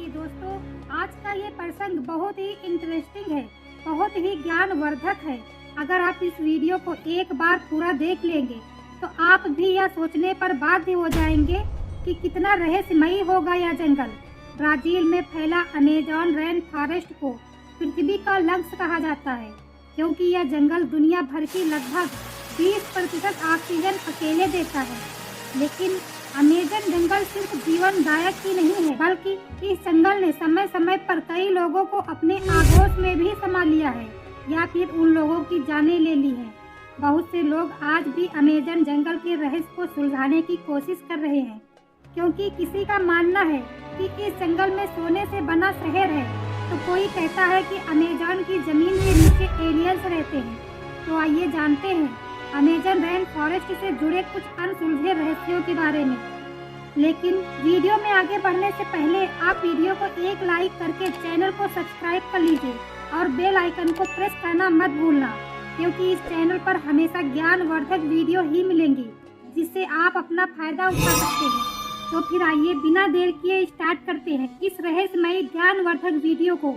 जी दोस्तों, आज का ये प्रसंग बहुत ही इंटरेस्टिंग है, बहुत ही ज्ञानवर्धक है। अगर आप इस वीडियो को एक बार पूरा देख लेंगे तो आप भी यह सोचने पर बाध्य हो जाएंगे कि कितना रहस्यमयी होगा यह जंगल। ब्राजील में फैला अमेज़न रेन फॉरेस्ट को पृथ्वी का लंग्स कहा जाता है, क्योंकि यह जंगल दुनिया भर की लगभग 20% ऑक्सीजन अकेले देता है। लेकिन अमेज़न जंगल सिर्फ जीवनदायक ही नहीं है, बल्कि इस जंगल ने समय समय पर कई लोगों को अपने आगोश में भी समा लिया है या फिर उन लोगों की जानें ले ली है। बहुत से लोग आज भी अमेज़न जंगल के रहस्य को सुलझाने की कोशिश कर रहे हैं, क्योंकि किसी का मानना है कि इस जंगल में सोने से बना शहर है, तो कोई कहता है कि अमेज़न की जमीन के नीचे एलियंस रहते हैं। तो आइए जानते हैं अमेज़न रेन फॉरेस्ट से जुड़े कुछ अनसुलझे रहस्यों के बारे में। लेकिन वीडियो में आगे बढ़ने से पहले आप वीडियो को एक लाइक करके चैनल को सब्सक्राइब कर लीजिए और बेल आइकन को प्रेस करना मत भूलना, क्योंकि इस चैनल पर हमेशा ज्ञानवर्धक वीडियो ही मिलेंगी जिससे आप अपना फायदा उठा सकते हैं। तो फिर आइए बिना देर किए स्टार्ट करते हैं इस रहस्यमयी ज्ञानवर्धक वीडियो को।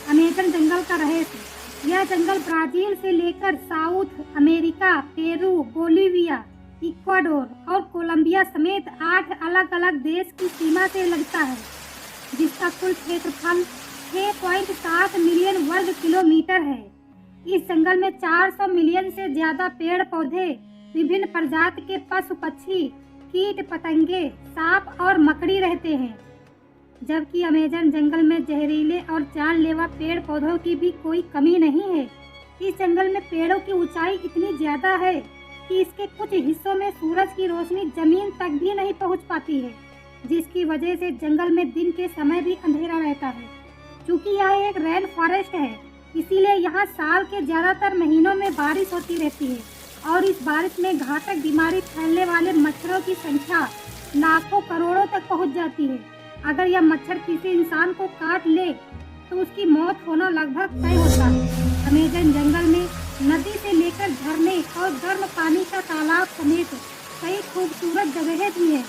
अमेज़न जंगल का रहस्य। यह जंगल ब्राजील से लेकर south America, Peru, Bolivia, Ecuador और कोलंबिया समेत 8 अलग अलग देश की सीमा से लगता है, जिसका कुल क्षेत्रफल 6.7 मिलियन वर्ग किलोमीटर है। इस जंगल में 400 मिलियन से ज्यादा पेड़ पौधे, विभिन्न प्रजाति के पशु पक्षी, कीट पतंगे, सांप और मकड़ी रहते हैं। जबकि अमेज़न जंगल में जहरीले और जानलेवा पेड़ पौधों की भी कोई कमी नहीं है। इस जंगल में पेड़ों की ऊंचाई इतनी ज्यादा है कि इसके कुछ हिस्सों में सूरज की रोशनी जमीन तक भी नहीं पहुंच पाती है, जिसकी वजह से जंगल में दिन के समय भी अंधेरा रहता है। चूँकि यह एक रेन फॉरेस्ट है, इसीलिए यहाँ साल के ज्यादातर महीनों में बारिश होती रहती है और इस बारिश में घातक बीमारी फैलने वाले मच्छरों की संख्या लाखों करोड़ों तक पहुँच जाती है। अगर यह मच्छर किसी इंसान को काट ले तो उसकी मौत होना लगभग तय होता है। अमेज़न जंगल में नदी से लेकर झरने और गर्म पानी का तालाब समेत कई खूबसूरत जगहें भी हैं,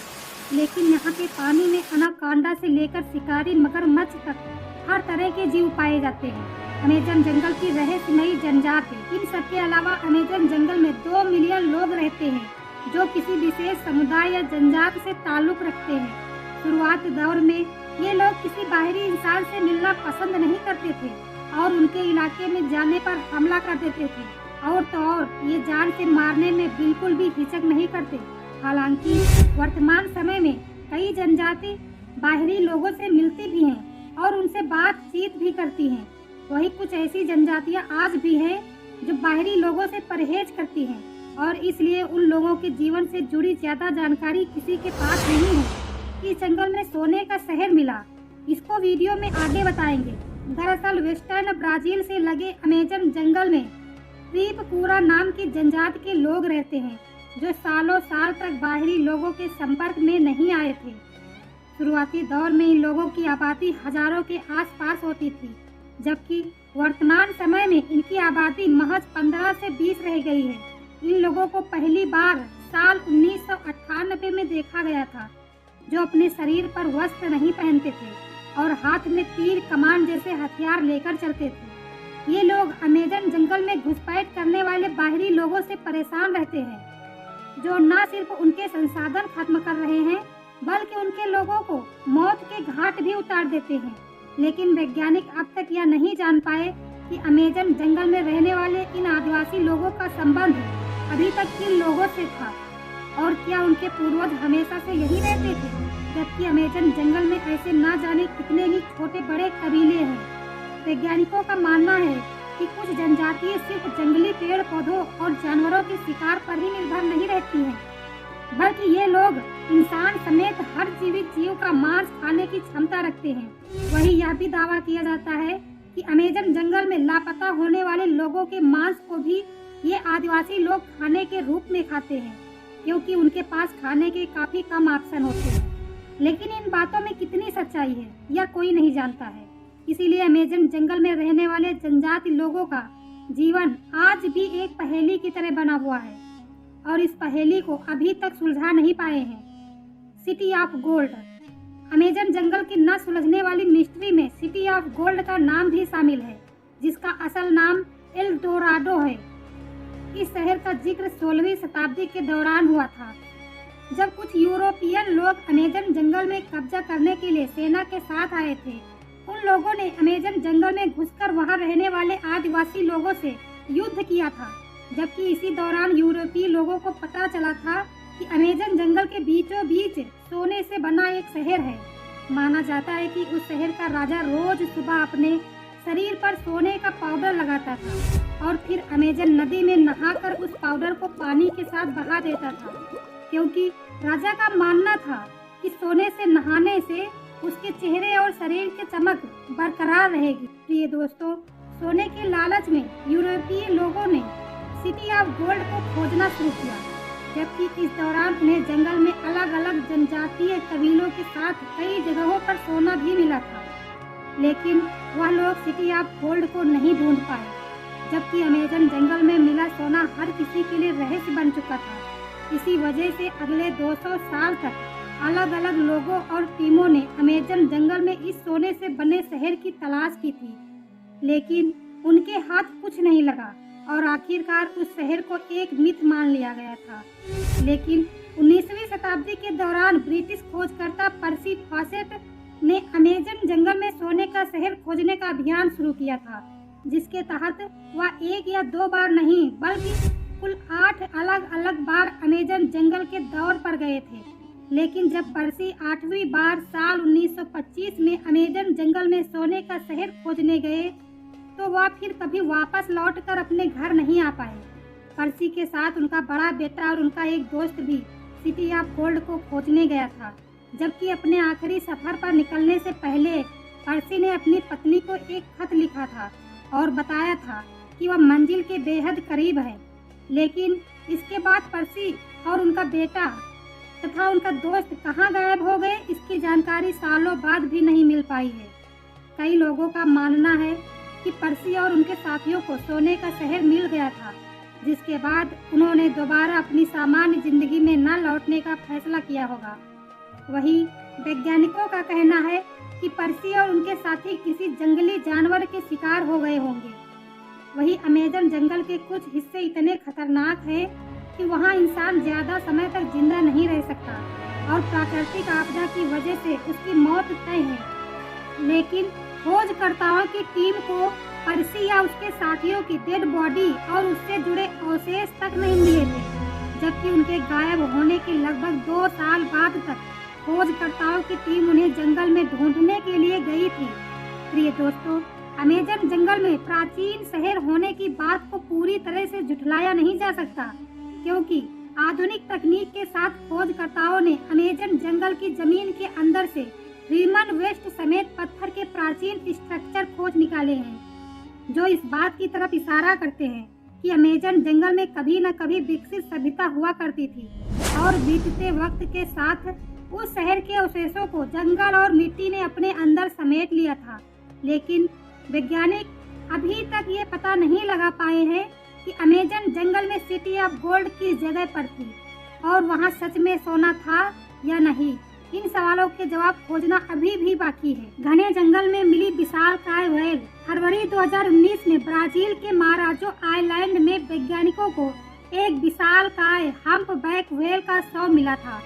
लेकिन यहाँ के पानी में अनाकोंडा से लेकर शिकारी मगरमच्छ तक हर तरह के जीव पाए जाते हैं। अमेज़न जंगल की रहस्यमयी जनजाति। इन सब के अलावा अमेज़न जंगल में 2 मिलियन लोग रहते हैं, जो किसी विशेष समुदाय या जनजाति से ताल्लुक रखते हैं। शुरुआती दौर में ये लोग किसी बाहरी इंसान से मिलना पसंद नहीं करते थे और उनके इलाके में जाने पर हमला कर देते थे, और तो और ये जान से मारने में बिल्कुल भी हिचक नहीं करते। हालांकि वर्तमान समय में कई जनजाति बाहरी लोगों से मिलती भी हैं और उनसे बातचीत भी करती हैं। वही कुछ ऐसी जनजातियां आज भी हैं जो बाहरी लोगों से परहेज करती हैं और इसलिए उन लोगों के जीवन से जुड़ी ज्यादा जानकारी किसी के पास नहीं है। इस जंगल में सोने का शहर मिला, इसको वीडियो में आगे बताएंगे। दरअसल वेस्टर्न ब्राजील से लगे अमेज़न जंगल में त्रिपुरा नाम की जनजाति के लोग रहते हैं, जो सालों साल तक बाहरी लोगों के संपर्क में नहीं आए थे। शुरुआती दौर में इन लोगों की आबादी हजारों के आसपास होती थी, जबकि वर्तमान समय में इनकी आबादी महज 15 से 20 रह गई है। इन लोगों को पहली बार साल 1998 में देखा गया था, जो अपने शरीर पर वस्त्र नहीं पहनते थे और हाथ में तीर कमान जैसे हथियार लेकर चलते थे। ये लोग अमेज़न जंगल में घुसपैठ करने वाले बाहरी लोगों से परेशान रहते हैं, जो न सिर्फ उनके संसाधन खत्म कर रहे हैं, बल्कि उनके लोगों को मौत के घाट भी उतार देते हैं। लेकिन वैज्ञानिक अब तक यह नहीं जान पाए कि अमेज़न जंगल में रहने वाले इन आदिवासी लोगों का संबंध अभी तक किन लोगों से था और क्या उनके पूर्वज हमेशा से यही रहते थे। जबकि अमेज़न जंगल में ऐसे ना जाने कितने ही छोटे बड़े कबीले हैं। वैज्ञानिकों का मानना है कि कुछ जनजातियां सिर्फ जंगली पेड़ पौधों और जानवरों के शिकार पर ही निर्भर नहीं रहती हैं, बल्कि ये लोग इंसान समेत हर जीवित जीव का मांस खाने की क्षमता रखते हैं। वही यह भी दावा किया जाता है कि अमेज़न जंगल में लापता होने वाले लोगों के मांस को भी ये आदिवासी लोग खाने के रूप में खाते हैं, क्योंकि उनके पास खाने के काफी कम ऑप्शन होते हैं। लेकिन इन बातों में कितनी सच्चाई है यह कोई नहीं जानता है। इसीलिए अमेज़न जंगल में रहने वाले जनजाति लोगों का जीवन आज भी एक पहेली की तरह बना हुआ है और इस पहेली को अभी तक सुलझा नहीं पाए हैं। City of gold. अमेजन जंगल की न सुलझने वाली मिस्ट्री में सिटी ऑफ गोल्ड का नाम भी शामिल है, जिसका असल नाम एल डोराडो है। इस शहर का जिक्र 16वीं शताब्दी के दौरान हुआ था, जब कुछ यूरोपियन लोग अमेजन जंगल में कब्जा करने के लिए सेना के साथ आए थे। उन लोगों ने अमेजन जंगल में घुसकर वहां रहने वाले आदिवासी लोगों से युद्ध किया था, जबकि इसी दौरान यूरोपीय लोगों को पता चला था कि अमेजन जंगल के बीचों बीच सोने से बना एक शहर है। माना जाता है कि उस शहर का राजा रोज सुबह अपने शरीर पर सोने का पाउडर लगाता था और फिर अमेजन नदी में नहाकर उस पाउडर को पानी के साथ बहा देता था, क्योंकि राजा का मानना था कि सोने से नहाने से उसके चेहरे और शरीर की चमक बरकरार रहेगी। प्रिय दोस्तों, सोने के लालच में यूरोपीय लोगों ने सिटी ऑफ गोल्ड को खोजना शुरू किया, जबकि इस दौरान उन्हें जंगल में अलग अलग जनजातीय कबीलों के साथ कई जगहों पर सोना भी मिला था, लेकिन वह लोग सिटी ऑफ गोल्ड को नहीं ढूंढ पाए। जबकि अमेजन जंगल में मिला सोना हर किसी के लिए रहस्य बन चुका था। इसी वजह से अगले 200 साल तक अलग अलग लोगों और टीमों ने अमेजन जंगल में इस सोने से बने शहर की तलाश की थी, लेकिन उनके हाथ कुछ नहीं लगा और आखिरकार उस शहर को एक मिथ मान लिया गया था। लेकिन 19वीं शताब्दी के दौरान ब्रिटिश खोजकर्ता पर्सी फॉसेट ने अमेजन जंगल में सोने का शहर खोजने का अभियान शुरू किया था, जिसके तहत वह 1 या 2 बार नहीं बल्कि कुल 8 अलग अलग बार अमेजन जंगल के दौर पर गए थे। लेकिन जब पर्सी 8वीं बार साल 1925 में अमेजन जंगल में सोने का शहर खोजने गए तो वह फिर कभी वापस लौटकर अपने घर नहीं आ पाए। पर्सी के साथ उनका बड़ा बेटा और उनका एक दोस्त भी सिटी ऑफ गोल्ड को खोजने गया था, जबकि अपने आखिरी सफर पर निकलने से पहले पर्सी ने अपनी पत्नी को एक खत लिखा था और बताया था कि वह मंजिल के बेहद करीब है। लेकिन इसके बाद पर्सी और उनका बेटा तथा उनका दोस्त कहाँ गायब हो गए, इसकी जानकारी सालों बाद भी नहीं मिल पाई है। कई लोगों का मानना है कि पर्सी और उनके साथियों को सोने का शहर मिल गया था, जिसके बाद उन्होंने दोबारा अपनी सामान्य जिंदगी में न लौटने का फैसला किया होगा। वहीं वैज्ञानिकों का कहना है कि पर्सी और उनके साथी किसी जंगली जानवर के शिकार हो गए होंगे। वहीं अमेजन जंगल के कुछ हिस्से इतने खतरनाक हैं कि वहां इंसान ज्यादा समय तक जिंदा नहीं रह सकता और प्राकृतिक आपदा की वजह से उसकी मौत तय है। लेकिन खोजकर्ताओं की टीम को पर्सी या उसके साथियों की डेड बॉडी और उससे जुड़े अवशेष तक नहीं मिले थे, जबकि उनके गायब होने के लगभग 2 साल बाद तक खोजकर्ताओं की टीम उन्हें जंगल में ढूंढने के लिए गई थी। प्रिय दोस्तों, अमेजन जंगल में प्राचीन शहर होने की बात को पूरी तरह से झुठलाया नहीं जा सकता, क्योंकि आधुनिक तकनीक के साथ खोजकर्ताओं ने अमेजन जंगल की जमीन के अंदर से ह्यूमन वेस्ट समेत पत्थर के प्राचीन स्ट्रक्चर खोज निकाले हैं, जो इस बात की तरफ इशारा करते हैं कि अमेजन जंगल में कभी न कभी विकसित सभ्यता हुआ करती थी और बीतते वक्त के साथ उस शहर के अवशेषों को जंगल और मिट्टी ने अपने अंदर समेट लिया था। लेकिन वैज्ञानिक अभी तक ये पता नहीं लगा पाए हैं कि अमेजन जंगल में सिटी ऑफ गोल्ड किस जगह पर थी और वहाँ सच में सोना था या नहीं। इन सवालों के जवाब खोजना अभी भी बाकी है। घने जंगल में मिली विशालकाय व्हेल। फरवरी 2019 में ब्राजील के माराजो आइलैंड में वैज्ञानिकों को एक विशालकाय हम्पबैक व्हेल का शव मिला था,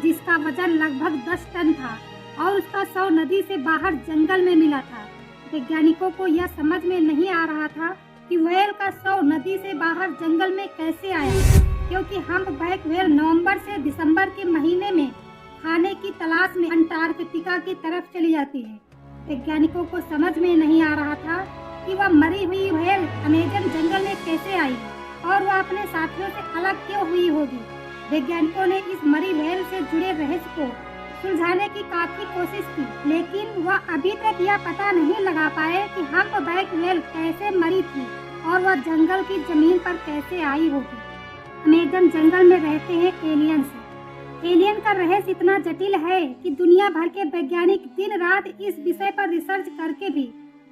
जिसका वजन लगभग 10 टन था और उसका शव नदी से बाहर जंगल में मिला था। वैज्ञानिकों को यह समझ में नहीं आ रहा था कि व्हेल का शव नदी से बाहर जंगल में कैसे आया, क्योंकि हम्पबैक व्हेल नवंबर से दिसंबर के महीने में खाने की तलाश में अंटार्कटिका की तरफ चली जाती है। वैज्ञानिकों को समझ में नहीं आ रहा था कि वह मरी हुई व्हेल अमेजन जंगल में कैसे आई और वह अपने साथियों से अलग क्यों हुई होगी। वैज्ञानिकों ने इस मरी व्हेल से जुड़े रहस्य को सुलझाने की काफी कोशिश की, लेकिन वह अभी तक यह पता नहीं लगा पाए कि हम्पबैक व्हेल कैसे मरी थी और वह जंगल की जमीन पर कैसे आई होगी। अमेजन जंगल में रहते हैं एलियंस। एलियन का रहस्य इतना जटिल है कि दुनिया भर के वैज्ञानिक दिन रात इस विषय पर रिसर्च करके भी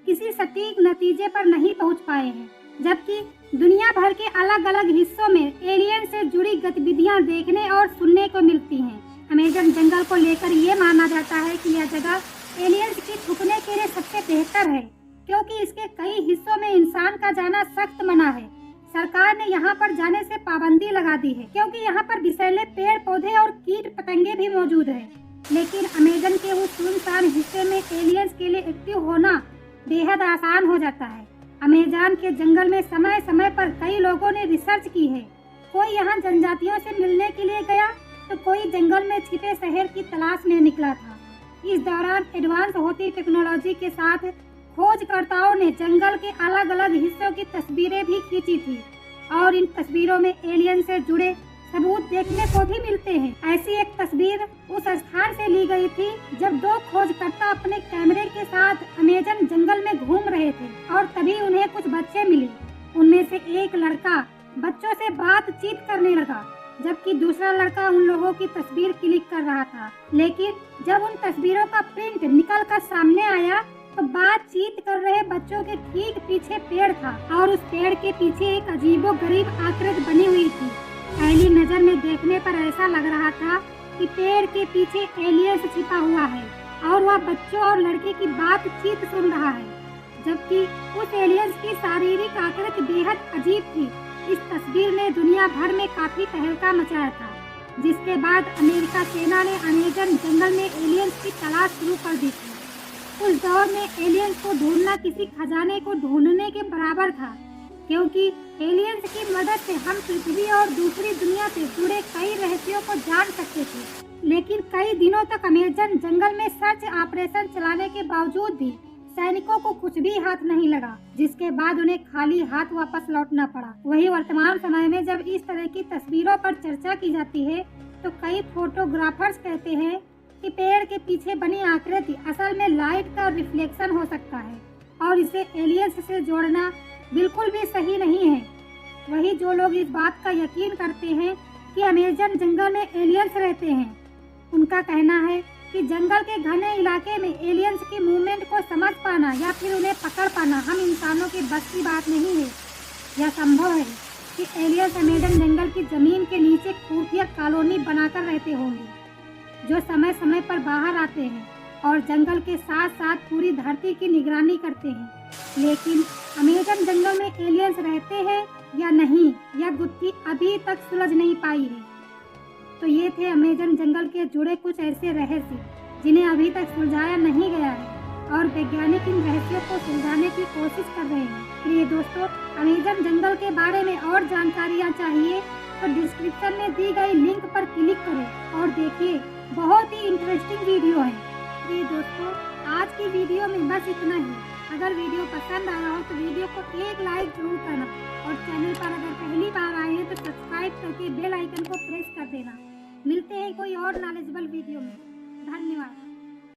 किसी सटीक नतीजे पर नहीं पहुंच पाए हैं, जबकि दुनिया भर के अलग अलग हिस्सों में एलियन से जुड़ी गतिविधियां देखने और सुनने को मिलती हैं। अमेजन जंगल को लेकर ये माना जाता है कि यह जगह एलियंस की छुपने के लिए सबसे बेहतर है, क्योंकि इसके कई हिस्सों में इंसान का जाना सख्त मना है। सरकार ने यहाँ पर जाने से पाबंदी लगा दी है, क्योंकि यहाँ पर विषैले पेड़ पौधे और कीट पतंगे भी मौजूद हैं। लेकिन अमेजन के उस सुनसान हिस्से में एलियंस के लिए एक्टिव होना बेहद आसान हो जाता है। अमेजन के जंगल में समय समय पर कई लोगों ने रिसर्च की है। कोई यहाँ जनजातियों से मिलने के लिए गया तो कोई जंगल में छिपे शहर की तलाश में निकला था। इस दौरान एडवांस होती टेक्नोलॉजी के साथ खोजकर्ताओं ने जंगल के अलग अलग हिस्सों की तस्वीरें भी खींची थी और इन तस्वीरों में एलियन से जुड़े सबूत देखने को भी मिलते हैं। ऐसी एक तस्वीर उस स्थान से ली गई थी जब दो खोजकर्ता अपने कैमरे के साथ अमेजन जंगल में घूम रहे थे और तभी उन्हें कुछ बच्चे मिले। उनमें से एक लड़का बच्चों से बातचीत करने लगा, जबकि दूसरा लड़का उन लोगों की तस्वीर क्लिक कर रहा था। लेकिन जब उन तस्वीरों का प्रिंट निकल कर सामने आया तो बातचीत कर रहे बच्चों के ठीक पीछे पेड़ था और उस पेड़ के पीछे एक अजीबोगरीब आकृति बनी हुई थी। पहली नजर में देखने पर ऐसा लग रहा था कि पेड़ के पीछे एलियंस छिपा हुआ है और वह बच्चों और लड़के की बातचीत सुन रहा है, जबकि उस एलियंस की शारीरिक आकृति बेहद अजीब थी। इस तस्वीर ने दुनिया भर में काफी तहलका मचाया था, जिसके बाद अमेरिका सेना ने अमेजन जंगल में एलियंस की तलाश शुरू कर दी थी। उस दौर में एलियंस को ढूंढना किसी खजाने को ढूंढने के बराबर था, क्योंकि एलियंस की मदद से हम पृथ्वी और दूसरी दुनिया से जुड़े कई रहस्यों को जान सकते थे। लेकिन कई दिनों तक अमेजन जंगल में सर्च ऑपरेशन चलाने के बावजूद भी सैनिकों को कुछ भी हाथ नहीं लगा, जिसके बाद उन्हें खाली हाथ वापस लौटना पड़ा। वही वर्तमान समय में जब इस तरह की तस्वीरों पर चर्चा की जाती है तो कई फोटोग्राफर्स कहते हैं कि पेड़ के पीछे बनी आकृति असल में लाइट का रिफ्लेक्शन हो सकता है और इसे एलियंस से जोड़ना बिल्कुल भी सही नहीं है। वही जो लोग इस बात का यकीन करते हैं कि अमेजन जंगल में एलियंस रहते हैं, उनका कहना है कि जंगल के घने इलाके में एलियंस की मूवमेंट को समझ पाना या फिर उन्हें पकड़ पाना हम इंसानों के बस की बात नहीं है। यह संभव है कि एलियंस अमेजन जंगल की जमीन के नीचे खुफिया कॉलोनी बनाकर रहते होंगे, जो समय समय पर बाहर आते हैं और जंगल के साथ साथ पूरी धरती की निगरानी करते हैं। लेकिन अमेजन जंगल में एलियंस रहते हैं या नहीं, यह गुत्थी अभी तक सुलझ नहीं पाई है। तो ये थे अमेजन जंगल के जुड़े कुछ ऐसे रहस्य जिन्हें अभी तक सुलझाया नहीं गया है और वैज्ञानिक इन रहस्यों को सुलझाने की कोशिश कर रहे हैं। प्रिय दोस्तों, अमेजन जंगल के बारे में और जानकारियाँ चाहिए तो डिस्क्रिप्शन में दी गई लिंक पर क्लिक करें और देखिए, बहुत ही इंटरेस्टिंग वीडियो है। प्रिय दोस्तों, आज की वीडियो में बस इतना ही। अगर वीडियो पसंद आया हो तो वीडियो को एक लाइक जरूर करना और चैनल पर अगर पहली बार आए हैं तो सब्सक्राइब करके बेल आइकन को प्रेस कर देना। मिलते हैं कोई और नॉलेजेबल वीडियो में। धन्यवाद।